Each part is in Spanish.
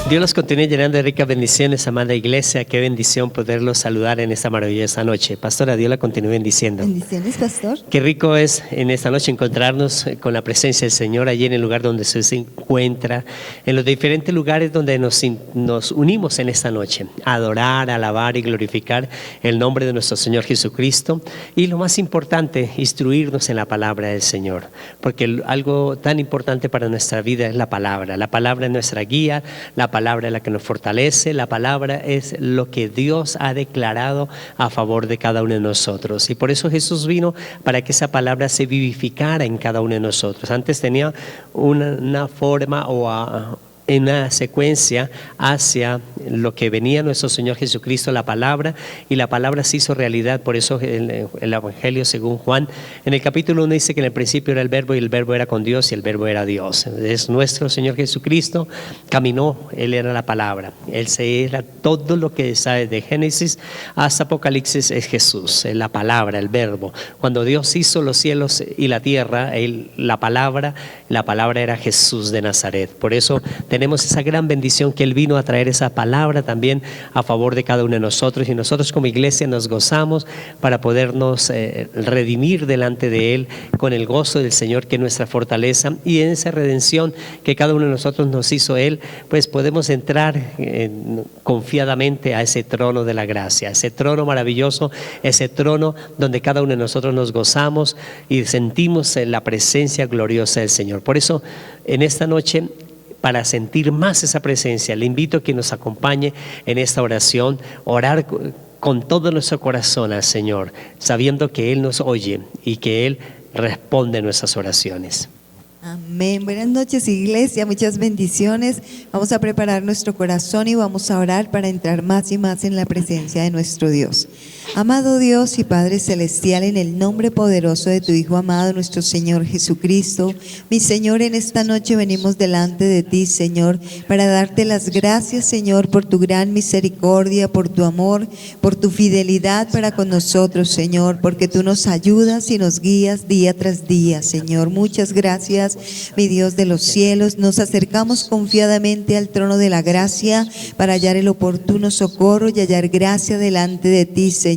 Dios los continúe llenando de ricas bendiciones, amada iglesia. Qué bendición poderlos saludar en esta maravillosa noche. Pastora, Dios la continúe bendiciendo. Bendiciones, pastor. Qué rico es en esta noche encontrarnos con la presencia del Señor allí en el lugar donde se encuentra, en los diferentes lugares donde nos unimos en esta noche, a adorar, alabar y glorificar el nombre de nuestro Señor Jesucristo. Y lo más importante, instruirnos en la palabra del Señor, porque algo tan importante para nuestra vida es la palabra. La palabra es nuestra guía, la palabra es la que nos fortalece, la palabra es lo que Dios ha declarado a favor de cada uno de nosotros. Y por eso Jesús vino para que esa palabra se vivificara en cada uno de nosotros. Antes tenía una forma en una secuencia hacia lo que venía nuestro Señor Jesucristo, la palabra, y la palabra se hizo realidad. Por eso el Evangelio según Juan, en el capítulo 1 dice que en el principio era el verbo, y el verbo era con Dios, y el verbo era Dios. Es nuestro Señor Jesucristo, caminó, Él era la palabra, Él era todo lo que sabe de Génesis hasta Apocalipsis, es Jesús, es la palabra, el verbo. Cuando Dios hizo los cielos y la tierra, la palabra era Jesús de Nazaret. Por eso tenemos esa gran bendición que Él vino a traer esa palabra también a favor de cada uno de nosotros, y nosotros como iglesia nos gozamos para podernos redimir delante de Él con el gozo del Señor, que es nuestra fortaleza, y en esa redención que cada uno de nosotros nos hizo Él, pues podemos entrar confiadamente a ese trono de la gracia, ese trono maravilloso, ese trono donde cada uno de nosotros nos gozamos y sentimos la presencia gloriosa del Señor. Por eso en esta noche, para sentir más esa presencia, le invito a que nos acompañe en esta oración, orar con todo nuestro corazón al Señor, sabiendo que Él nos oye y que Él responde nuestras oraciones. Amén. Buenas noches, iglesia, muchas bendiciones. Vamos a preparar nuestro corazón y vamos a orar para entrar más y más en la presencia de nuestro Dios. Amado Dios y Padre Celestial, en el nombre poderoso de tu Hijo amado, nuestro Señor Jesucristo, mi Señor, en esta noche venimos delante de ti, Señor, para darte las gracias, Señor, por tu gran misericordia, por tu amor, por tu fidelidad para con nosotros, Señor, porque tú nos ayudas y nos guías día tras día, Señor. Muchas gracias, mi Dios de los cielos. Nos acercamos confiadamente al trono de la gracia para hallar el oportuno socorro y hallar gracia delante de ti, Señor.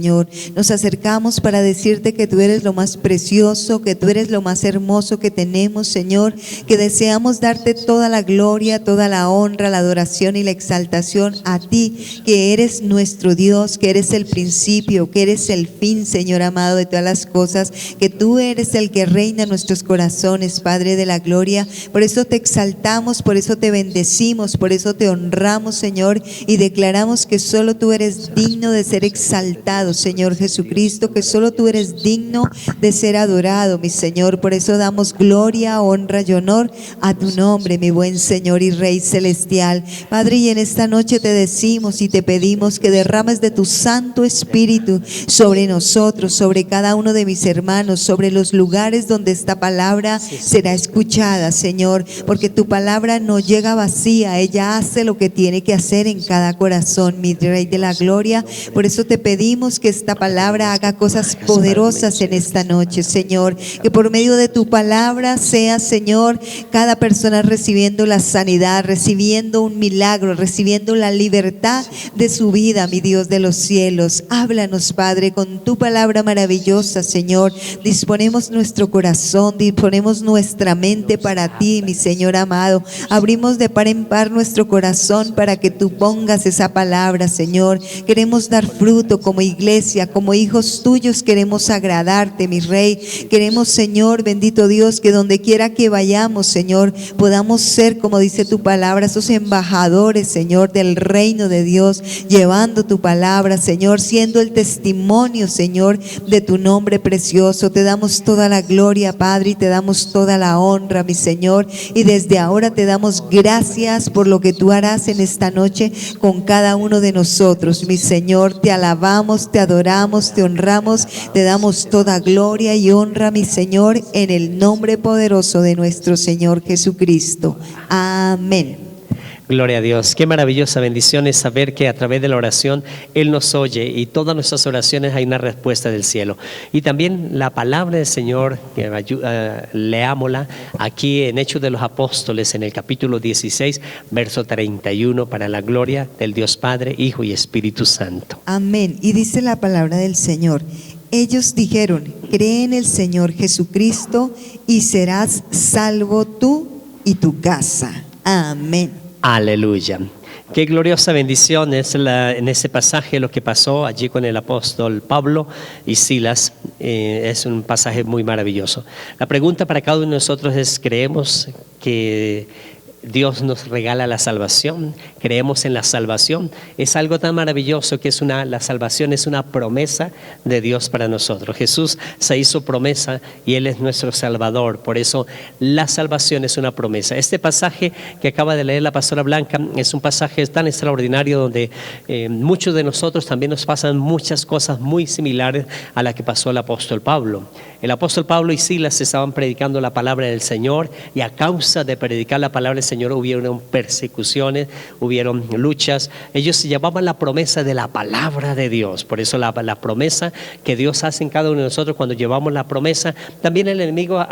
Nos acercamos para decirte que tú eres lo más precioso, que tú eres lo más hermoso que tenemos, Señor, que deseamos darte toda la gloria, toda la honra, la adoración y la exaltación a ti, que eres nuestro Dios, que eres el principio, que eres el fin, Señor amado, de todas las cosas, que tú eres el que reina en nuestros corazones, Padre de la gloria. Por eso te exaltamos, por eso te bendecimos, por eso te honramos, Señor, y declaramos que solo tú eres digno de ser exaltado, Señor Jesucristo, que solo tú eres digno de ser adorado, mi Señor. Por eso damos gloria, honra y honor a tu nombre, mi buen Señor y Rey celestial. Padre, y en esta noche te decimos y te pedimos que derrames de tu Santo Espíritu sobre nosotros, sobre cada uno de mis hermanos, sobre los lugares donde esta palabra será escuchada, Señor, porque tu palabra no llega vacía, ella hace lo que tiene que hacer en cada corazón, mi Rey de la gloria. Por eso te pedimos que esta palabra haga cosas poderosas en esta noche, Señor, que por medio de tu palabra sea, Señor, cada persona recibiendo la sanidad, recibiendo un milagro, recibiendo la libertad de su vida, mi Dios de los cielos. Háblanos, Padre, con tu palabra maravillosa, Señor. Disponemos nuestro corazón, disponemos nuestra mente para ti, mi Señor amado. Abrimos de par en par nuestro corazón para que tú pongas esa palabra, Señor. Queremos dar fruto como iglesia, como hijos tuyos, queremos agradarte, mi Rey. Queremos, Señor, bendito Dios, que donde quiera que vayamos, Señor, podamos ser, como dice tu palabra, esos embajadores, Señor, del reino de Dios, llevando tu palabra, Señor, siendo el testimonio, Señor, de tu nombre precioso. Te damos toda la gloria, Padre, y te damos toda la honra, mi Señor, y desde ahora te damos gracias por lo que tú harás en esta noche con cada uno de nosotros, mi Señor. Te alabamos, te adoramos, te honramos, te damos toda gloria y honra, mi Señor, en el nombre poderoso de nuestro Señor Jesucristo. Amén. Gloria a Dios. Qué maravillosa bendición es saber que a través de la oración Él nos oye y todas nuestras oraciones hay una respuesta del cielo. Y también la palabra del Señor, leámosla aquí en Hechos de los Apóstoles en el capítulo 16, verso 31, para la gloria del Dios Padre, Hijo y Espíritu Santo. Amén. Y dice la palabra del Señor: ellos dijeron, cree en el Señor Jesucristo y serás salvo tú y tu casa. Amén. Aleluya. Qué gloriosa bendición es en ese pasaje lo que pasó allí con el apóstol Pablo y Silas. Es un pasaje muy maravilloso. La pregunta para cada uno de nosotros es: ¿creemos que Dios nos regala la salvación? ¿Creemos en la salvación? Es algo tan maravilloso que la salvación es una promesa de Dios para nosotros. Jesús se hizo promesa y Él es nuestro Salvador. Por eso la salvación es una promesa. Este pasaje que acaba de leer la pastora Blanca es un pasaje tan extraordinario donde muchos de nosotros también nos pasan muchas cosas muy similares a la que pasó al apóstol Pablo. El apóstol Pablo y Silas estaban predicando la palabra del Señor y a causa de predicar la palabra del Señor hubieron persecuciones, hubieron luchas. Ellos llevaban la promesa de la palabra de Dios. Por eso la promesa que Dios hace en cada uno de nosotros, cuando llevamos la promesa, también el enemigo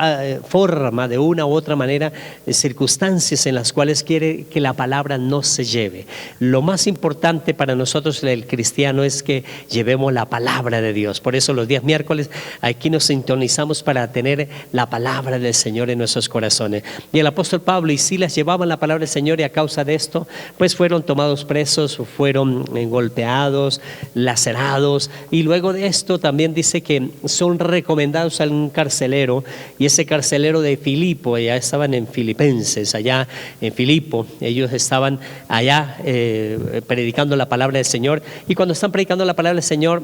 forma de una u otra manera circunstancias en las cuales quiere que la palabra no se lleve. Lo más importante para nosotros el cristiano es que llevemos la palabra de Dios. Por eso los días miércoles aquí nos sintonizamos para tener la palabra del Señor en nuestros corazones. Y el apóstol Pablo y Silas llevaban la palabra del Señor y a causa de esto pues fueron tomados presos, fueron golpeados, lacerados, y luego de esto también dice que son recomendados a un carcelero, y ese carcelero de Filipo, ya estaban en Filipenses, allá en Filipo, ellos estaban allá predicando la palabra del Señor, y cuando están predicando la palabra del Señor,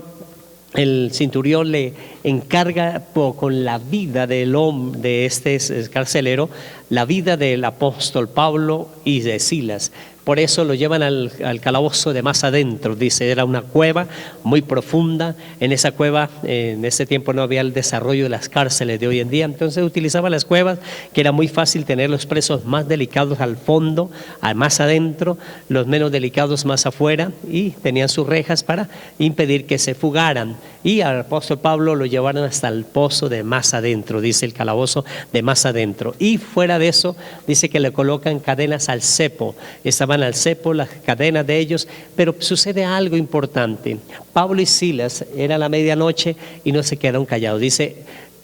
el centurión le encarga con la vida de este carcelero, la vida del apóstol Pablo y de Silas. Por eso lo llevan al calabozo de más adentro. Dice, era una cueva muy profunda. En esa cueva, en ese tiempo no había el desarrollo de las cárceles de hoy en día. Entonces utilizaban las cuevas, que era muy fácil tener los presos más delicados al fondo, más adentro, los menos delicados más afuera, y tenían sus rejas para impedir que se fugaran. Y al apóstol Pablo lo llevaron hasta el pozo de más adentro, dice el calabozo de más adentro. Y fuera de eso, dice que le colocan cadenas al cepo. Estaban al cepo las cadenas de ellos, pero sucede algo importante. Pablo y Silas, era la medianoche y no se quedaron callados. Dice,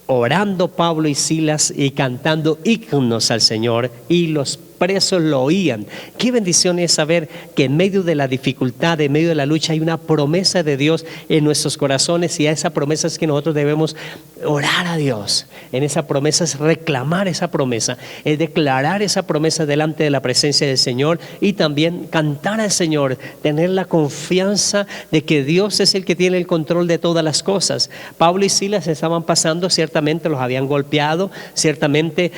orando Pablo y Silas y cantando himnos al Señor, y los presos lo oían. Qué bendición es saber que en medio de la dificultad, en medio de la lucha, hay una promesa de Dios en nuestros corazones, y a esa promesa es que nosotros debemos orar a Dios. En esa promesa es reclamar esa promesa, es declarar esa promesa delante de la presencia del Señor, y también cantar al Señor, tener la confianza de que Dios es el que tiene el control de todas las cosas. Pablo y Silas estaban pasando, ciertamente los habían golpeado, ciertamente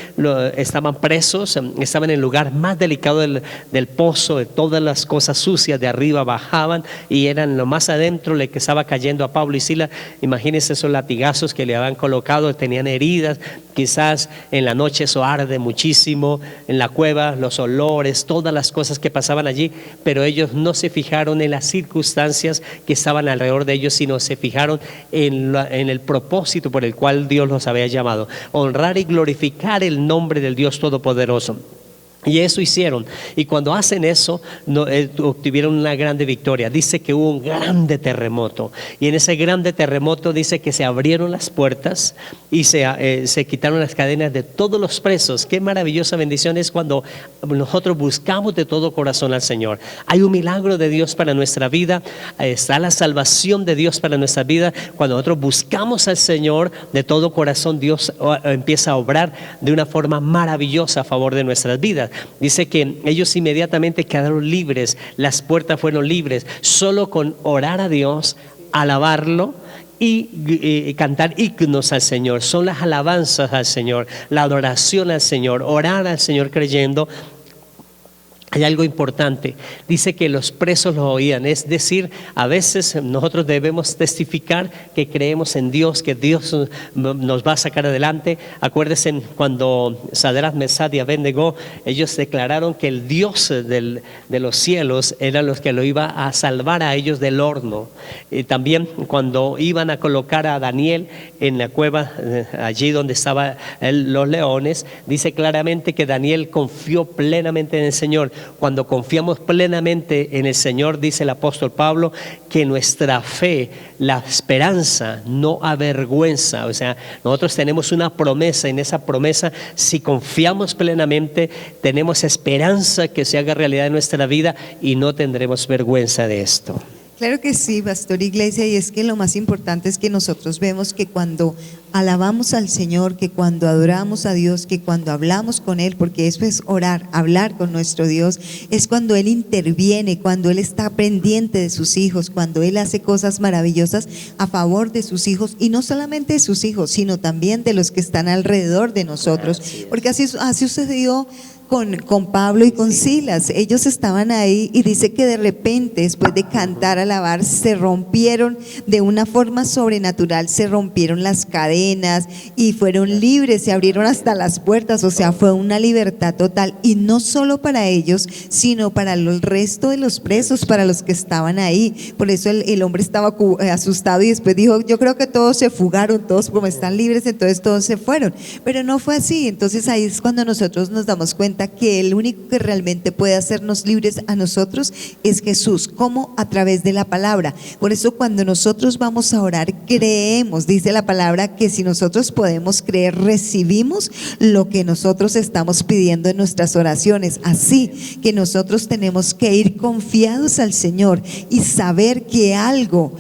estaban presos, estaban en el lugar más delicado del pozo, de todas las cosas sucias de arriba bajaban y eran lo más adentro le que estaba cayendo a Pablo y Silas. Imagínense esos latigazos que le habían colocado, tenían heridas, quizás en la noche eso arde muchísimo, en la cueva los olores, todas las cosas que pasaban allí, pero ellos no se fijaron en las circunstancias que estaban alrededor de ellos, sino se fijaron en el propósito por el cual Dios los había llamado: honrar y glorificar el nombre del Dios Todopoderoso. Y eso hicieron, y cuando hacen eso obtuvieron una grande victoria. Dice que hubo un grande terremoto, y en ese grande terremoto dice que se abrieron las puertas y se quitaron las cadenas de todos los presos. Qué maravillosa bendición es cuando nosotros buscamos de todo corazón al Señor. Hay un milagro de Dios para nuestra vida, está la salvación de Dios para nuestra vida. Cuando nosotros buscamos al Señor de todo corazón, Dios empieza a obrar de una forma maravillosa a favor de nuestras vidas. Dice que ellos inmediatamente quedaron libres, las puertas fueron libres, solo con orar a Dios, alabarlo y cantar himnos al Señor. Son las alabanzas al Señor, la adoración al Señor, orar al Señor creyendo hay algo importante. Dice que los presos lo oían. Es decir, a veces nosotros debemos testificar que creemos en Dios, que Dios nos va a sacar adelante. Acuérdense cuando Sadrach, Mesach y Abednego, ellos declararon que el Dios de los cielos era los que lo iba a salvar a ellos del horno. Y también cuando iban a colocar a Daniel en la cueva, allí donde estaban los leones, dice claramente que Daniel confió plenamente en el Señor. Cuando confiamos plenamente en el Señor, dice el apóstol Pablo, que nuestra fe, la esperanza, no avergüenza. O sea, nosotros tenemos una promesa. En esa promesa, si confiamos plenamente, tenemos esperanza que se haga realidad en nuestra vida y no tendremos vergüenza de esto. Claro que sí, Pastor Iglesia, y es que lo más importante es que nosotros vemos que cuando alabamos al Señor, que cuando adoramos a Dios, que cuando hablamos con Él, porque eso es orar, hablar con nuestro Dios, es cuando Él interviene, cuando Él está pendiente de sus hijos, cuando Él hace cosas maravillosas a favor de sus hijos, y no solamente de sus hijos, sino también de los que están alrededor de nosotros, porque así sucedió con Pablo y con Silas. Ellos estaban ahí y dice que de repente, después de cantar, alabar, se rompieron de una forma sobrenatural, se rompieron las cadenas y fueron libres, se abrieron hasta las puertas. O sea, fue una libertad total, y no solo para ellos, sino para el resto de los presos, para los que estaban ahí. Por eso el hombre estaba asustado y después dijo: yo creo que todos se fugaron, todos como están libres, entonces todos se fueron. Pero no fue así. Entonces ahí es cuando nosotros nos damos cuenta que el único que realmente puede hacernos libres a nosotros es Jesús. ¿Cómo? A través de la palabra. Por eso cuando nosotros vamos a orar, creemos, dice la palabra, que si nosotros podemos creer, recibimos lo que nosotros estamos pidiendo en nuestras oraciones. Así que nosotros tenemos que ir confiados al Señor y saber que algo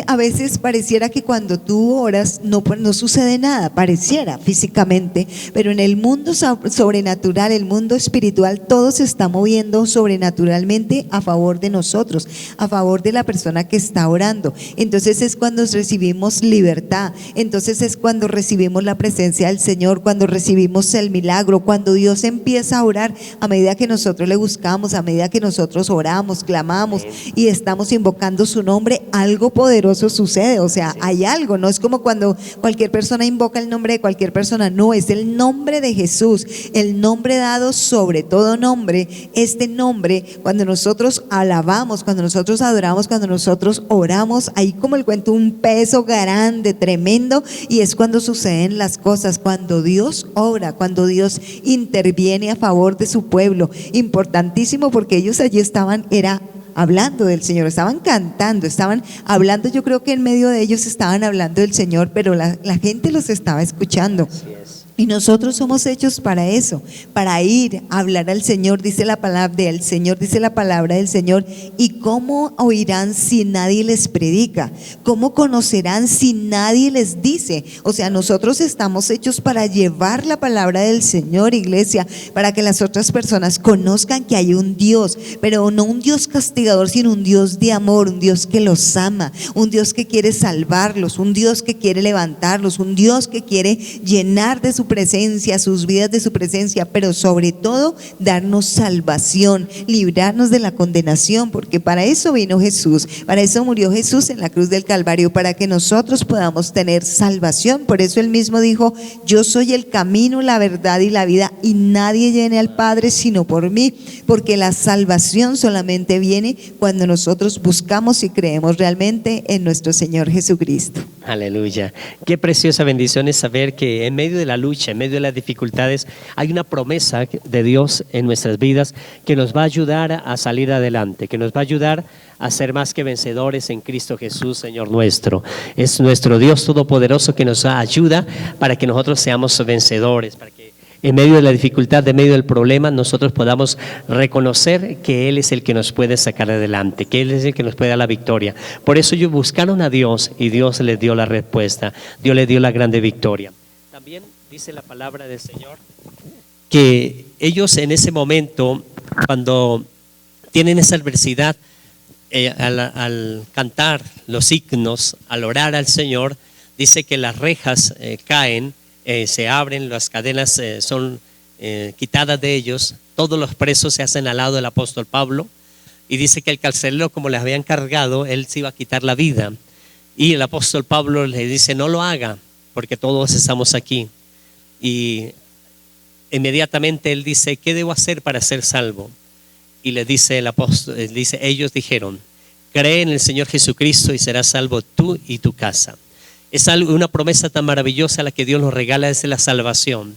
a veces pareciera que cuando tú oras no sucede nada, pareciera físicamente, pero en el mundo sobrenatural, el mundo espiritual, todo se está moviendo sobrenaturalmente a favor de nosotros, a favor de la persona que está orando. Entonces es cuando recibimos libertad, entonces es cuando recibimos la presencia del Señor, cuando recibimos el milagro, cuando Dios empieza a orar. A medida que nosotros le buscamos, a medida que nosotros oramos, clamamos y estamos invocando su nombre, algo poderoso sucede. O sea, hay algo, no es como cuando cualquier persona invoca el nombre de cualquier persona, no, es el nombre de Jesús, el nombre dado sobre todo nombre. Este nombre, cuando nosotros alabamos, cuando nosotros adoramos, cuando nosotros oramos, hay como el cuento un peso grande, tremendo, y es cuando suceden las cosas, cuando Dios obra, cuando Dios interviene a favor de su pueblo. Importantísimo, porque ellos allí estaban, hablando del Señor, estaban cantando, estaban hablando. Yo creo que en medio de ellos estaban hablando del Señor, pero la gente los estaba escuchando. Y nosotros somos hechos para eso, para ir a hablar al Señor. Dice la palabra del Señor, dice la palabra del Señor. ¿Y cómo oirán si nadie les predica? ¿Cómo conocerán si nadie les dice? O sea, nosotros estamos hechos para llevar la palabra del Señor, iglesia, para que las otras personas conozcan que hay un Dios, pero no un Dios castigador, sino un Dios de amor, un Dios que los ama, un Dios que quiere salvarlos, un Dios que quiere levantarlos, un Dios que quiere llenar de su presencia, sus vidas de su presencia, pero sobre todo darnos salvación, librarnos de la condenación, porque para eso vino Jesús, para eso murió Jesús en la cruz del Calvario, para que nosotros podamos tener salvación. Por eso él mismo dijo: yo soy el camino, la verdad y la vida, y nadie viene al Padre sino por mí, porque la salvación solamente viene cuando nosotros buscamos y creemos realmente en nuestro Señor Jesucristo. Aleluya. Qué preciosa bendición es saber que en medio de la lucha, en medio de las dificultades, hay una promesa de Dios en nuestras vidas que nos va a ayudar a salir adelante, que nos va a ayudar a ser más que vencedores en Cristo Jesús, Señor nuestro. Es nuestro Dios todopoderoso que nos ayuda para que nosotros seamos vencedores, para que en medio de la dificultad, en medio del problema, nosotros podamos reconocer que Él es el que nos puede sacar adelante, que Él es el que nos puede dar la victoria. Por eso ellos buscaron a Dios y Dios les dio la respuesta, Dios les dio la grande victoria. También dice la palabra del Señor que ellos en ese momento, cuando tienen esa adversidad, al cantar los himnos, al orar al Señor, dice que las rejas caen, se abren, las cadenas son quitadas de ellos todos los presos se hacen al lado del apóstol Pablo y dice que el carcelero, como les habían cargado, él se iba a quitar la vida. Y el apóstol Pablo le dice, no lo haga, porque todos estamos aquí. Y inmediatamente él dice, ¿qué debo hacer para ser salvo? Y le dice el apóstol, dice, ellos dijeron, cree en el Señor Jesucristo y serás salvo tú y tu casa. Es una promesa tan maravillosa la que Dios nos regala, es la salvación.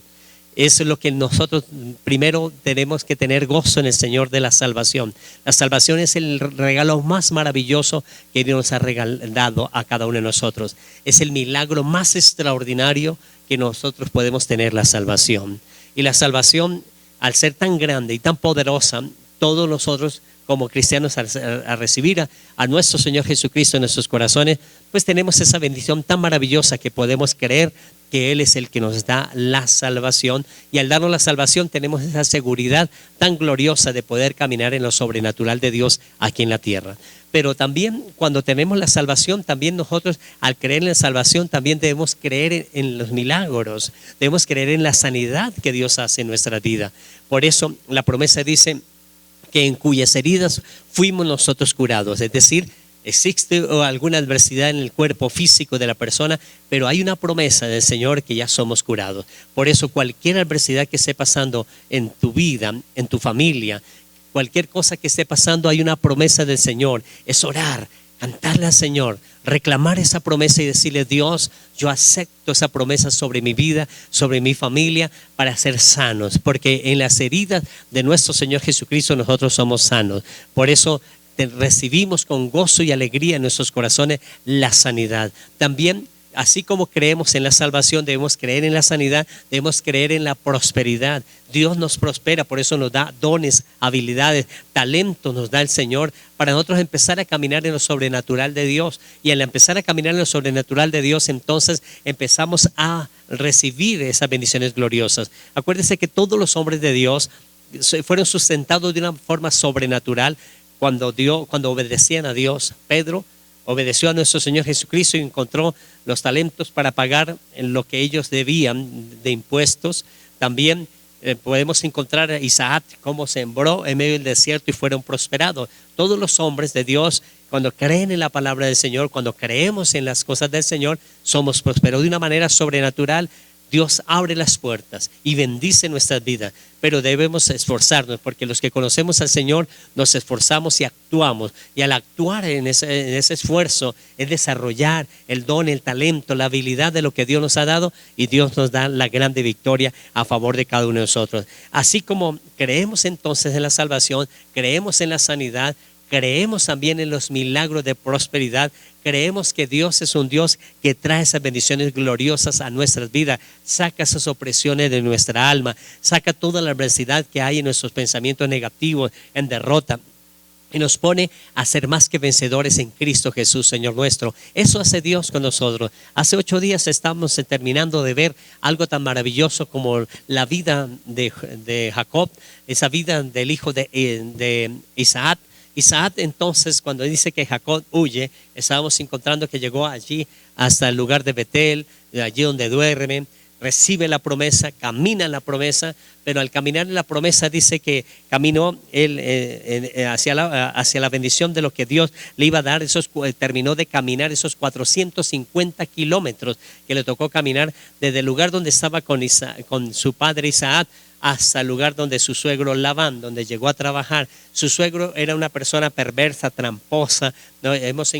Eso es lo que nosotros primero tenemos que tener gozo en el Señor de la salvación. La salvación es el regalo más maravilloso que Dios nos ha regalado a cada uno de nosotros. Es el milagro más extraordinario que nosotros podemos tener, la salvación. Y la salvación, al ser tan grande y tan poderosa, todos nosotros como cristianos a recibir a nuestro Señor Jesucristo en nuestros corazones, pues tenemos esa bendición tan maravillosa que podemos creer que Él es el que nos da la salvación, y al darnos la salvación tenemos esa seguridad tan gloriosa de poder caminar en lo sobrenatural de Dios aquí en la tierra. Pero también cuando tenemos la salvación, también nosotros al creer en la salvación también debemos creer en los milagros, debemos creer en la sanidad que Dios hace en nuestra vida. Por eso la promesa dice que en cuyas heridas fuimos nosotros curados, es decir, existe alguna adversidad en el cuerpo físico de la persona, pero hay una promesa del Señor que ya somos curados. Por eso cualquier adversidad que esté pasando en tu vida, en tu familia, cualquier cosa que esté pasando, hay una promesa del Señor. Es orar, cantarle al Señor, reclamar esa promesa y decirle, Dios, yo acepto esa promesa sobre mi vida, sobre mi familia, para ser sanos, porque en las heridas de nuestro Señor Jesucristo nosotros somos sanos. Por eso recibimos con gozo y alegría en nuestros corazones la sanidad. También, así como creemos en la salvación, debemos creer en la sanidad, debemos creer en la prosperidad. Dios nos prospera, por eso nos da dones, habilidades, talentos nos da el Señor para nosotros empezar a caminar en lo sobrenatural de Dios. Y al empezar a caminar en lo sobrenatural de Dios, entonces empezamos a recibir esas bendiciones gloriosas. Acuérdense que todos los hombres de Dios fueron sustentados de una forma sobrenatural cuando obedecían a Dios. Pedro obedeció a nuestro Señor Jesucristo y encontró los talentos para pagar en lo que ellos debían de impuestos. También podemos encontrar a Isaac, cómo sembró en medio del desierto y fueron prosperados. Todos los hombres de Dios, cuando creen en la palabra del Señor, cuando creemos en las cosas del Señor, somos prosperados de una manera sobrenatural. Dios abre las puertas y bendice nuestras vidas, pero debemos esforzarnos, porque los que conocemos al Señor nos esforzamos y actuamos, y al actuar en ese esfuerzo es desarrollar el don, el talento, la habilidad de lo que Dios nos ha dado, y Dios nos da la grande victoria a favor de cada uno de nosotros. Así como creemos entonces en la salvación, creemos en la sanidad, creemos también en los milagros de prosperidad. Creemos que Dios es un Dios que trae esas bendiciones gloriosas a nuestras vidas, saca esas opresiones de nuestra alma, saca toda la adversidad que hay en nuestros pensamientos negativos, en derrota, y nos pone a ser más que vencedores en Cristo Jesús, Señor nuestro. Eso hace Dios con nosotros. Hace 8 días estamos terminando de ver algo tan maravilloso como la vida de Jacob, esa vida del hijo de Isaac. Isaac, entonces, cuando dice que Jacob huye, estábamos encontrando que llegó allí hasta el lugar de Betel, allí donde duerme, recibe la promesa, camina en la promesa, pero al caminar en la promesa dice que caminó él hacia la bendición de lo que Dios le iba a dar. Terminó de caminar esos 450 kilómetros que le tocó caminar desde el lugar donde estaba con su padre Isaac hasta el lugar donde su suegro Labán, donde llegó a trabajar. Su suegro era una persona perversa, tramposa, ¿no? Hemos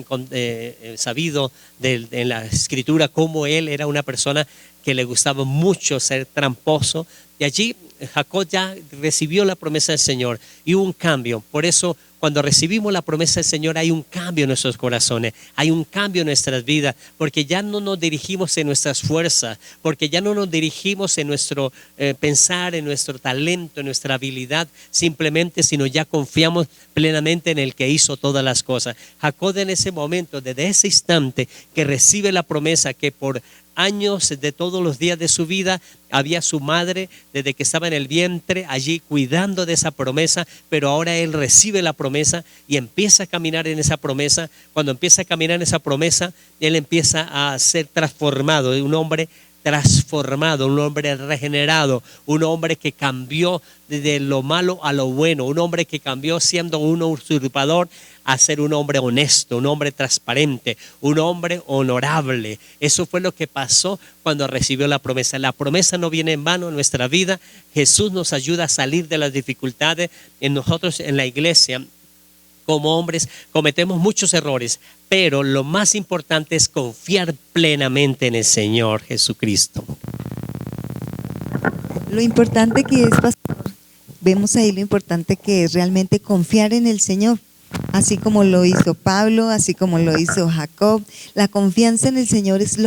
sabido en la escritura cómo él era una persona que le gustaba mucho ser tramposo. Y allí Jacob ya recibió la promesa del Señor y hubo un cambio. Por eso cuando recibimos la promesa del Señor hay un cambio en nuestros corazones, hay un cambio en nuestras vidas, porque ya no nos dirigimos en nuestras fuerzas, porque ya no nos dirigimos en nuestro pensar, en nuestro talento, en nuestra habilidad simplemente, sino ya confiamos plenamente en el que hizo todas las cosas. Jacob en ese momento, desde ese instante que recibe la promesa, que por años de todos los días de su vida había su madre desde que estaba en el vientre allí cuidando de esa promesa, pero ahora él recibe la promesa y empieza a caminar en esa promesa. Cuando empieza a caminar en esa promesa, él empieza a ser transformado de un hombre transformado, un hombre regenerado, un hombre que cambió de lo malo a lo bueno, un hombre que cambió siendo un usurpador a ser un hombre honesto, un hombre transparente, un hombre honorable. Eso fue lo que pasó cuando recibió la promesa. La promesa no viene en vano en nuestra vida. Jesús nos ayuda a salir de las dificultades. Nosotros en la iglesia, como hombres, cometemos muchos errores, pero lo más importante es confiar plenamente en el Señor Jesucristo. Lo importante que es, pastor, vemos ahí lo importante que es realmente confiar en el Señor. Así como lo hizo Pablo, así como lo hizo Jacob, la confianza en el Señor es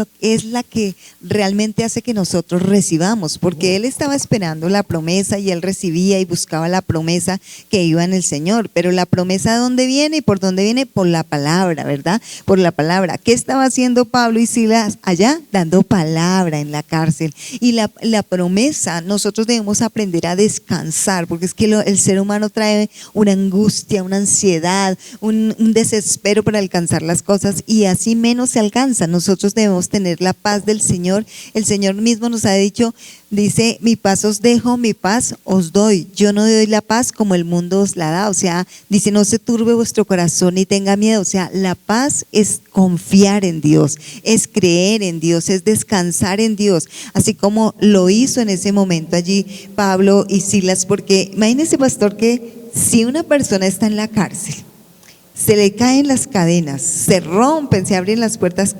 la que realmente hace que nosotros recibamos, porque él estaba esperando la promesa y él recibía y buscaba la promesa que iba en el Señor. Pero la promesa, ¿de dónde viene y por dónde viene? Por la palabra, ¿verdad? Por la palabra. ¿Qué estaba haciendo Pablo y Silas allá? Dando palabra en la cárcel. Y la promesa, nosotros debemos aprender a descansar, porque es que el ser humano trae una angustia, una ansiedad, un desespero para alcanzar las cosas, y así menos se alcanza. Nosotros debemos tener la paz del Señor. El Señor mismo nos ha dicho, dice, mi paz os dejo, mi paz os doy. Yo no doy la paz como el mundo os la da. O sea, dice, no se turbe vuestro corazón ni tenga miedo. O sea, la paz es confiar en Dios, es creer en Dios, es descansar en Dios, así como lo hizo en ese momento allí Pablo y Silas. Porque imagínese, pastor, que si una persona está en la cárcel, se le caen las cadenas, se rompen, se abren las puertas,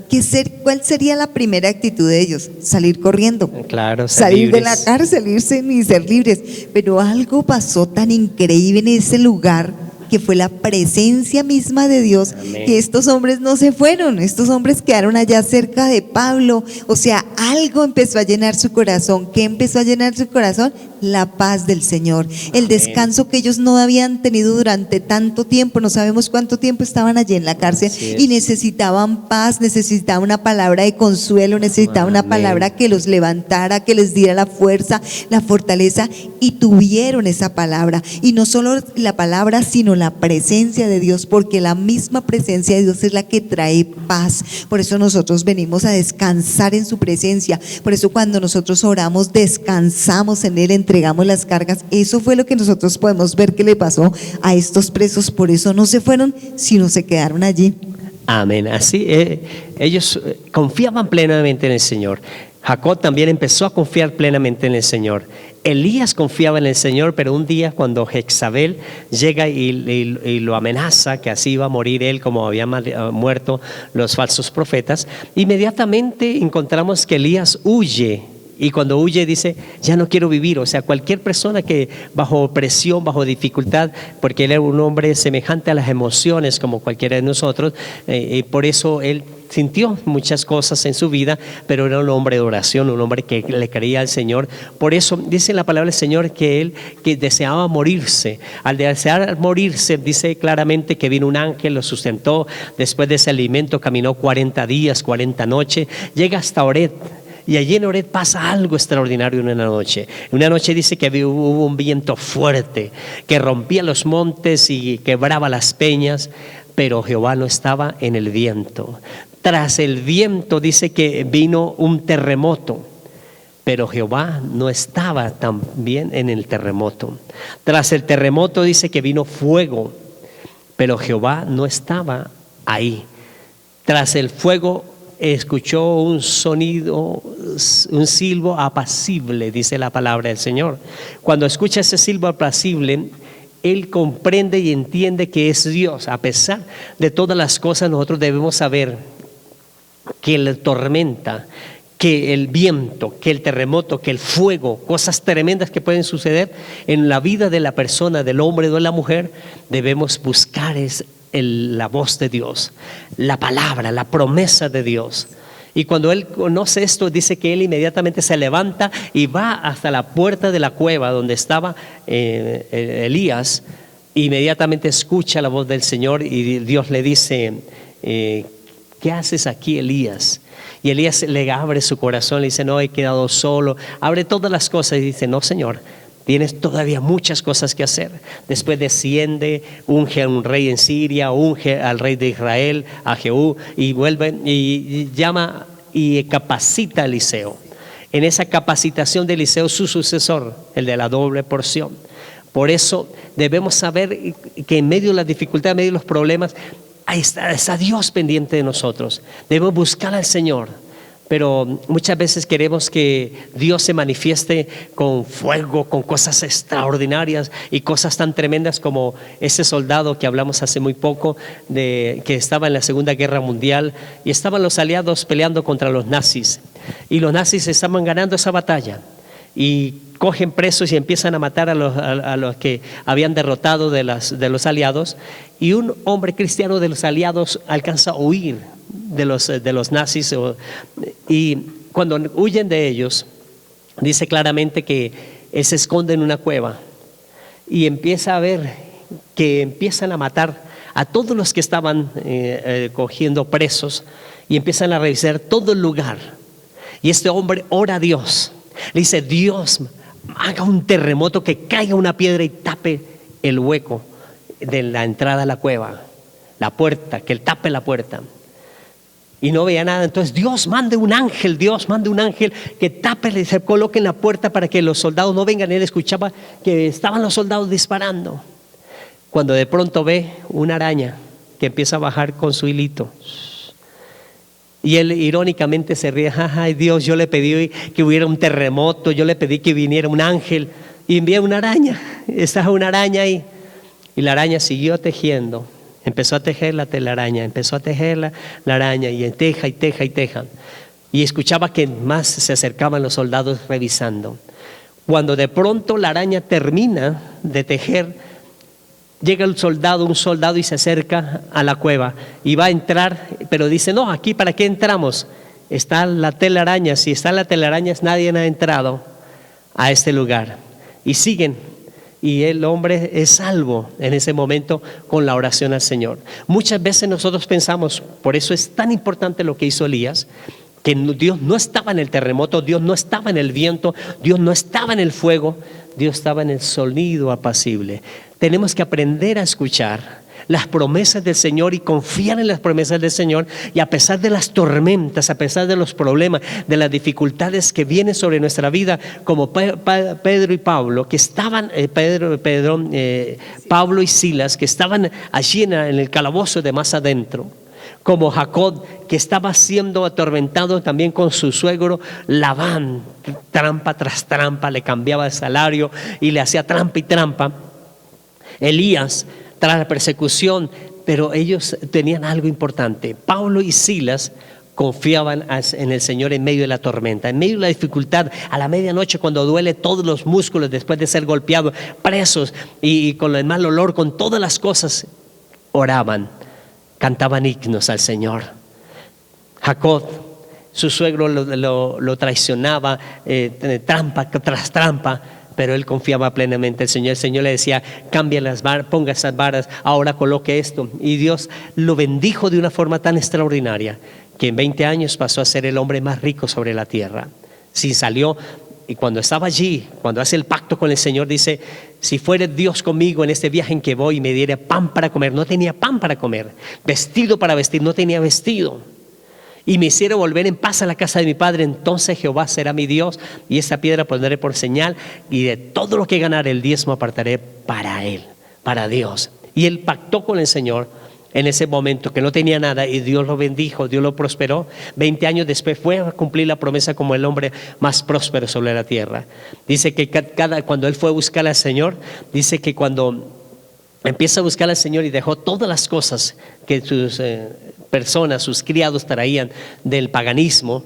¿cuál sería la primera actitud de ellos? Salir corriendo. Claro, salir de la cárcel, irse y ser libres. Pero algo pasó tan increíble en ese lugar, que fue la presencia misma de Dios. Amén. Que estos hombres no se fueron, estos hombres quedaron allá cerca de Pablo. O sea, algo empezó a llenar su corazón. ¿Qué empezó a llenar su corazón? La paz del Señor, el descanso que ellos no habían tenido durante tanto tiempo. No sabemos cuánto tiempo estaban allí en la cárcel y necesitaban paz, necesitaban una palabra de consuelo, necesitaban una palabra que los levantara, que les diera la fuerza, la fortaleza, y tuvieron esa palabra. Y no solo la palabra, sino la presencia de Dios, porque la misma presencia de Dios es la que trae paz. Por eso nosotros venimos a descansar en su presencia. Por eso cuando nosotros oramos, descansamos en Él, entregamos las cargas. Eso fue lo que nosotros podemos ver que le pasó a estos presos. Por eso no se fueron, sino se quedaron allí. Amén. Así ellos confiaban plenamente en el Señor. Jacob también empezó a confiar plenamente en el Señor. Elías confiaba en el Señor, pero un día cuando Jezabel llega y lo amenaza que así iba a morir él como habían muerto los falsos profetas, inmediatamente encontramos que Elías huye. Y cuando huye dice, ya no quiero vivir. O sea, cualquier persona que bajo presión, bajo dificultad, porque él era un hombre semejante a las emociones como cualquiera de nosotros, y por eso él sintió muchas cosas en su vida, pero era un hombre de oración, un hombre que le creía al Señor. Por eso dice en la palabra del Señor que él que deseaba morirse. Al desear morirse, dice claramente que vino un ángel, lo sustentó. Después de ese alimento caminó 40 días, 40 noches, llega hasta Oret. Y allí en Oret pasa algo extraordinario en una noche. Una noche dice que hubo un viento fuerte que rompía los montes y quebraba las peñas, pero Jehová no estaba en el viento. Tras el viento dice que vino un terremoto, pero Jehová no estaba también en el terremoto. Tras el terremoto dice que vino fuego, pero Jehová no estaba ahí. Tras el fuego escuchó un sonido, un silbo apacible, dice la palabra del Señor. Cuando escucha ese silbo apacible, él comprende y entiende que es Dios. A pesar de todas las cosas, nosotros debemos saber que la tormenta, que el viento, que el terremoto, que el fuego, cosas tremendas que pueden suceder en la vida de la persona, del hombre o de la mujer, debemos buscar la voz de Dios, la palabra, la promesa de Dios. Y cuando él conoce esto, dice que él inmediatamente se levanta y va hasta la puerta de la cueva donde estaba Elías. Inmediatamente escucha la voz del Señor y Dios le dice, ¿qué haces aquí, Elías? Y Elías le abre su corazón, le dice, no, he quedado solo. Abre todas las cosas y dice, no, Señor, tienes todavía muchas cosas que hacer. Después desciende, unge a un rey en Siria, unge al rey de Israel, a Jehú, y vuelve y llama y capacita a Eliseo. en esa capacitación de Eliseo, su sucesor, el de la doble porción. Por eso debemos saber que en medio de las dificultades, en medio de los problemas, ahí está Dios pendiente de nosotros. Debemos buscar al Señor. Pero muchas veces queremos que Dios se manifieste con fuego, con cosas extraordinarias y cosas tan tremendas como ese soldado que hablamos hace muy poco, que estaba en la Segunda Guerra Mundial y estaban los aliados peleando contra los nazis. Y los nazis estaban ganando esa batalla y cogen presos y empiezan a matar a los que habían derrotado de los aliados. Y un hombre cristiano de los aliados alcanza a huir de los nazis, y cuando huyen de ellos, dice claramente que él se esconde en una cueva y empieza a ver que empiezan a matar a todos los que estaban cogiendo presos, y empiezan a revisar todo el lugar. Y este hombre ora a Dios, le dice: Dios, haga un terremoto, que caiga una piedra y tape el hueco de la entrada a la cueva, la puerta, que él tape la puerta. Y no veía nada. Entonces Dios mande un ángel que tape, se coloque en la puerta para que los soldados no vengan. Él escuchaba que estaban los soldados disparando, cuando de pronto ve una araña que empieza a bajar con su hilito. Y él irónicamente se ríe: ay Dios, yo le pedí que hubiera un terremoto, yo le pedí que viniera un ángel y envié una araña. Estaba una araña ahí. Y la araña siguió tejiendo. Empezó a tejer la telaraña, empezó a tejer la araña, y teja y teja y teja. Y escuchaba que más se acercaban los soldados revisando. Cuando de pronto la araña termina de tejer, llega un soldado y se acerca a la cueva y va a entrar, pero dice: no, aquí ¿para qué entramos? Está la telaraña. Si está la telaraña, nadie ha entrado a este lugar. Y siguen. Y el hombre es salvo en ese momento con la oración al Señor. Muchas veces nosotros pensamos, por eso es tan importante lo que hizo Elías, que Dios no estaba en el terremoto, Dios no estaba en el viento, Dios no estaba en el fuego, Dios estaba en el sonido apacible. Tenemos que aprender a escuchar las promesas del Señor y confiar en las promesas del Señor, y a pesar de las tormentas, a pesar de los problemas, de las dificultades que vienen sobre nuestra vida, como Pedro y Pablo, que estaban, Pablo y Silas, que estaban allí en el calabozo de más adentro, como Jacob, que estaba siendo atormentado también con su suegro Labán, trampa tras trampa, le cambiaba el salario y le hacía trampa y trampa. Elías, tras la persecución, pero ellos tenían algo importante. Pablo y Silas confiaban en el Señor en medio de la tormenta, en medio de la dificultad, a la medianoche, cuando duele todos los músculos después de ser golpeados, presos y con el mal olor, con todas las cosas, oraban, cantaban himnos al Señor. Jacob, su suegro lo traicionaba, trampa tras trampa, pero él confiaba plenamente en el Señor. El Señor le decía: cambia las varas, ponga esas varas, ahora coloque esto. Y Dios lo bendijo de una forma tan extraordinaria que en 20 años pasó a ser el hombre más rico sobre la tierra. Sí, salió, y cuando estaba allí, cuando hace el pacto con el Señor, dice: si fuere Dios conmigo en este viaje en que voy y me diera pan para comer, no tenía pan para comer, vestido para vestir, no tenía vestido, y me hiciera volver en paz a la casa de mi padre, entonces Jehová será mi Dios, y esta piedra pondré por señal, y de todo lo que ganare el diezmo apartaré para él, para Dios. Y él pactó con el Señor en ese momento, que no tenía nada, y Dios lo bendijo, Dios lo prosperó. 20 años después fue a cumplir la promesa como el hombre más próspero sobre la tierra. Dice que cuando él fue a buscar al Señor, dice que cuando empieza a buscar al Señor y dejó todas las cosas que sus personas, sus criados traían del paganismo,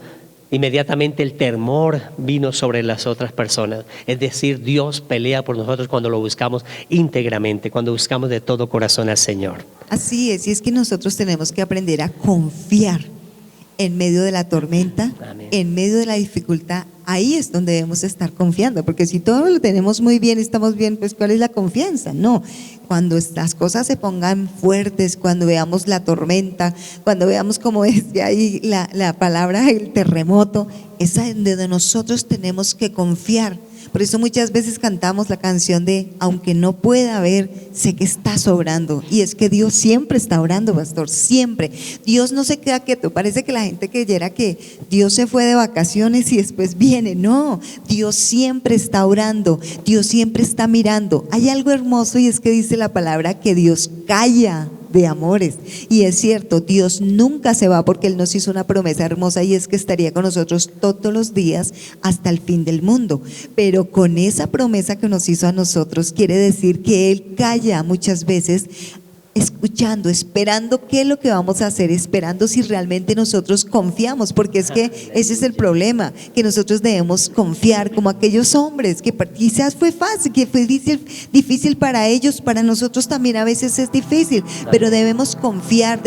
inmediatamente el temor vino sobre las otras personas. Es decir, Dios pelea por nosotros cuando lo buscamos íntegramente, cuando buscamos de todo corazón al Señor. Así es, y es que nosotros tenemos que aprender a confiar en medio de la tormenta, Amén. En medio de la dificultad. Ahí es donde debemos estar confiando, porque si todo lo tenemos muy bien, estamos bien, pues ¿cuál es la confianza? No, cuando las cosas se pongan fuertes, cuando veamos la tormenta, cuando veamos, como decía ahí la palabra, el terremoto, es donde nosotros tenemos que confiar, Por eso muchas veces cantamos la canción de aunque no pueda ver, sé que estás obrando. Y es que Dios siempre está orando, pastor, siempre. Dios no se queda quieto. Parece que la gente creyera que Dios se fue de vacaciones y después viene. No, Dios siempre está orando, Dios siempre está mirando. Hay algo hermoso y es que dice la palabra que Dios calla de amores, y es cierto, Dios nunca se va porque Él nos hizo una promesa hermosa y es que estaría con nosotros todos los días hasta el fin del mundo, pero con esa promesa que nos hizo a nosotros quiere decir que Él calla muchas veces, escuchando, esperando qué es lo que vamos a hacer, esperando si realmente nosotros confiamos, porque es que ese es el problema, que nosotros debemos confiar como aquellos hombres que quizás fue fácil, que fue difícil para ellos, para nosotros también a veces es difícil, pero debemos confiar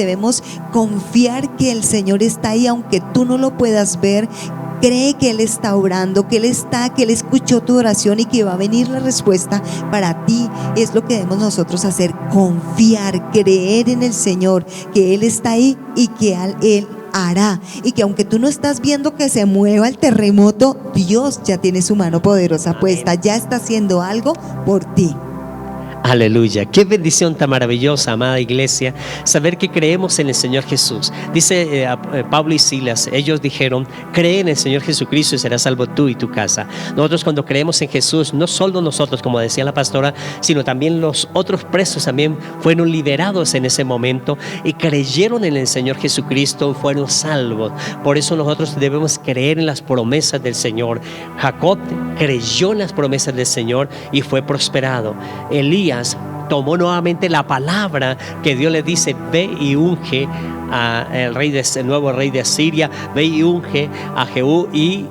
que el Señor está ahí, aunque tú no lo puedas ver. Cree que Él está orando, que Él escuchó tu oración y que va a venir la respuesta para ti. Es lo que debemos nosotros hacer, confiar, creer en el Señor, que Él está ahí y que Él hará, y que aunque tú no estás viendo que se mueva el terremoto, Dios ya tiene su mano poderosa puesta, ya está haciendo algo por ti. Aleluya, qué bendición tan maravillosa, amada iglesia, saber que creemos en el Señor Jesús. Dice Pablo y Silas, ellos dijeron, cree en el Señor Jesucristo y serás salvo tú y tu casa. Nosotros cuando creemos en Jesús, no solo nosotros, como decía la pastora, sino también los otros presos también fueron liberados en ese momento y creyeron en el Señor Jesucristo y fueron salvos. Por eso nosotros debemos creer en las promesas del Señor. Jacob creyó en las promesas del Señor y fue prosperado. Elías tomó nuevamente la palabra que Dios le dice, ve y unge al nuevo rey de Asiria, ve y unge a Jehú y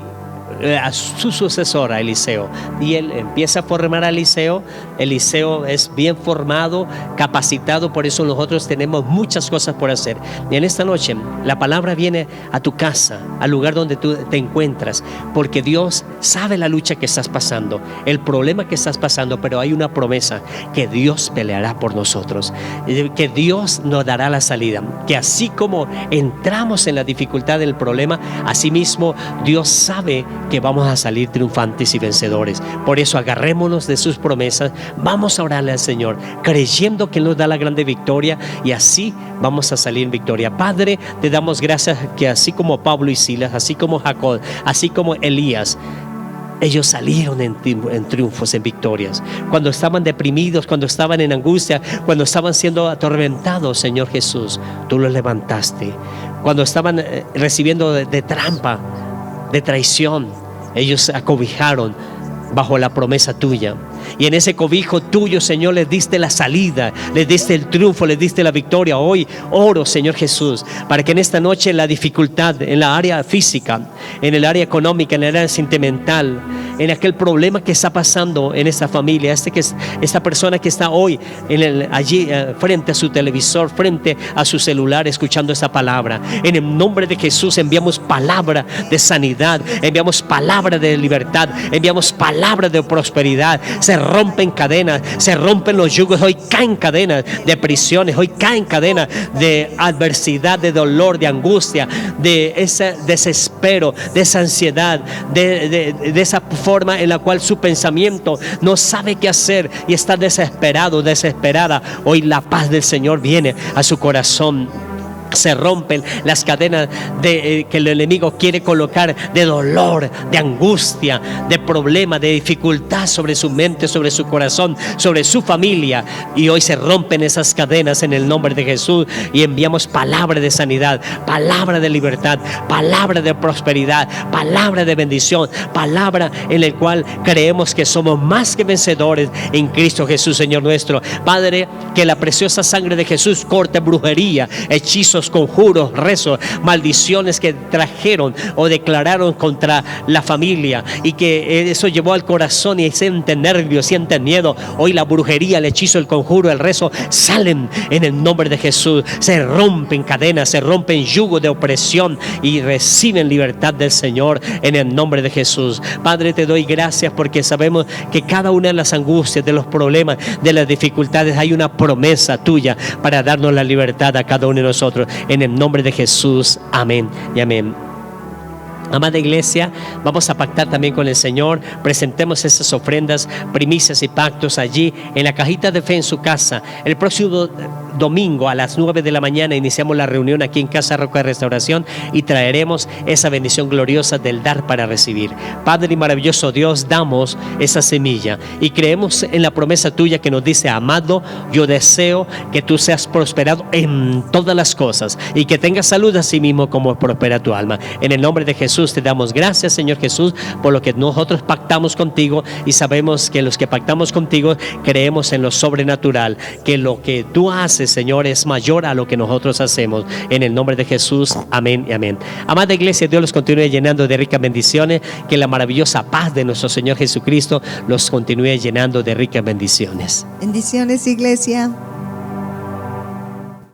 a su sucesor, a Eliseo. Y él empieza a formar a Eliseo. Eliseo es bien formado, capacitado, por eso nosotros tenemos muchas cosas por hacer. Y en esta noche la palabra viene a tu casa, al lugar donde tú te encuentras, porque Dios sabe la lucha que estás pasando, el problema que estás pasando, pero hay una promesa, que Dios peleará por nosotros, que Dios nos dará la salida, que así como entramos en la dificultad del problema, así mismo Dios sabe que vamos a salir triunfantes y vencedores. Por eso agarrémonos de sus promesas, vamos a orarle al Señor, creyendo que Él nos da la grande victoria, y así vamos a salir en victoria. Padre, te damos gracias que así como Pablo y Silas, así como Jacob, así como Elías, ellos salieron en triunfos, en victorias. Cuando estaban deprimidos, cuando estaban en angustia, cuando estaban siendo atormentados, Señor Jesús, tú los levantaste. Cuando estaban recibiendo de trampa, de traición, ellos acobijaron bajo la promesa tuya. Y en ese cobijo tuyo, Señor, les diste la salida, les diste el triunfo, les diste la victoria. Hoy oro, Señor Jesús, para que en esta noche la dificultad en la área física, en el área económica, en el área sentimental, en aquel problema que está pasando en esta familia, esta persona que está hoy allí frente a su televisor, frente a su celular, escuchando esta palabra, en el nombre de Jesús enviamos palabra de sanidad, enviamos palabra de libertad, enviamos palabra de prosperidad. Se rompen cadenas, se rompen los yugos, hoy caen cadenas de prisiones, hoy caen cadenas de adversidad, de dolor, de angustia, de ese desespero, de esa ansiedad, de esa forma en la cual su pensamiento no sabe qué hacer y está desesperado, desesperada. Hoy la paz del Señor viene a su corazón. Se rompen las cadenas que el enemigo quiere colocar de dolor, de angustia, de problema, de dificultad sobre su mente, sobre su corazón, sobre su familia. Y hoy se rompen esas cadenas en el nombre de Jesús y enviamos palabra de sanidad, palabra de libertad, palabra de prosperidad, palabra de bendición, palabra en la cual creemos que somos más que vencedores en Cristo Jesús, Señor nuestro. Padre, que la preciosa sangre de Jesús corte brujería, hechizos, conjuros, rezos, maldiciones que trajeron o declararon contra la familia, y que eso llevó al corazón y sienten nervios, sienten miedo. Hoy la brujería, el hechizo, el conjuro, el rezo salen en el nombre de Jesús. Se rompen cadenas, se rompen yugos de opresión y reciben libertad del Señor en el nombre de Jesús. Padre, te doy gracias porque sabemos que cada una de las angustias, de los problemas, de las dificultades, hay una promesa tuya para darnos la libertad a cada uno de nosotros. En el nombre de Jesús, amén y amén. Amada iglesia, vamos a pactar también con el Señor. Presentemos esas ofrendas, primicias y pactos allí en la cajita de fe en su casa. El próximo domingo a las 9 de la mañana iniciamos la reunión aquí en Casa Roca de Restauración y traeremos esa bendición gloriosa del dar para recibir. Padre y maravilloso Dios, damos esa semilla y creemos en la promesa tuya que nos dice: amado, yo deseo que tú seas prosperado en todas las cosas y que tengas salud a sí mismo como prospera tu alma. En el nombre de Jesús te damos gracias, Señor Jesús, por lo que nosotros pactamos contigo, y sabemos que los que pactamos contigo creemos en lo sobrenatural, que lo que tú haces, Señor, es mayor a lo que nosotros hacemos. En el nombre de Jesús, amén y amén. Amada iglesia, Dios los continúe llenando de ricas bendiciones, que la maravillosa paz de nuestro Señor Jesucristo los continúe llenando de ricas bendiciones. Bendiciones, iglesia.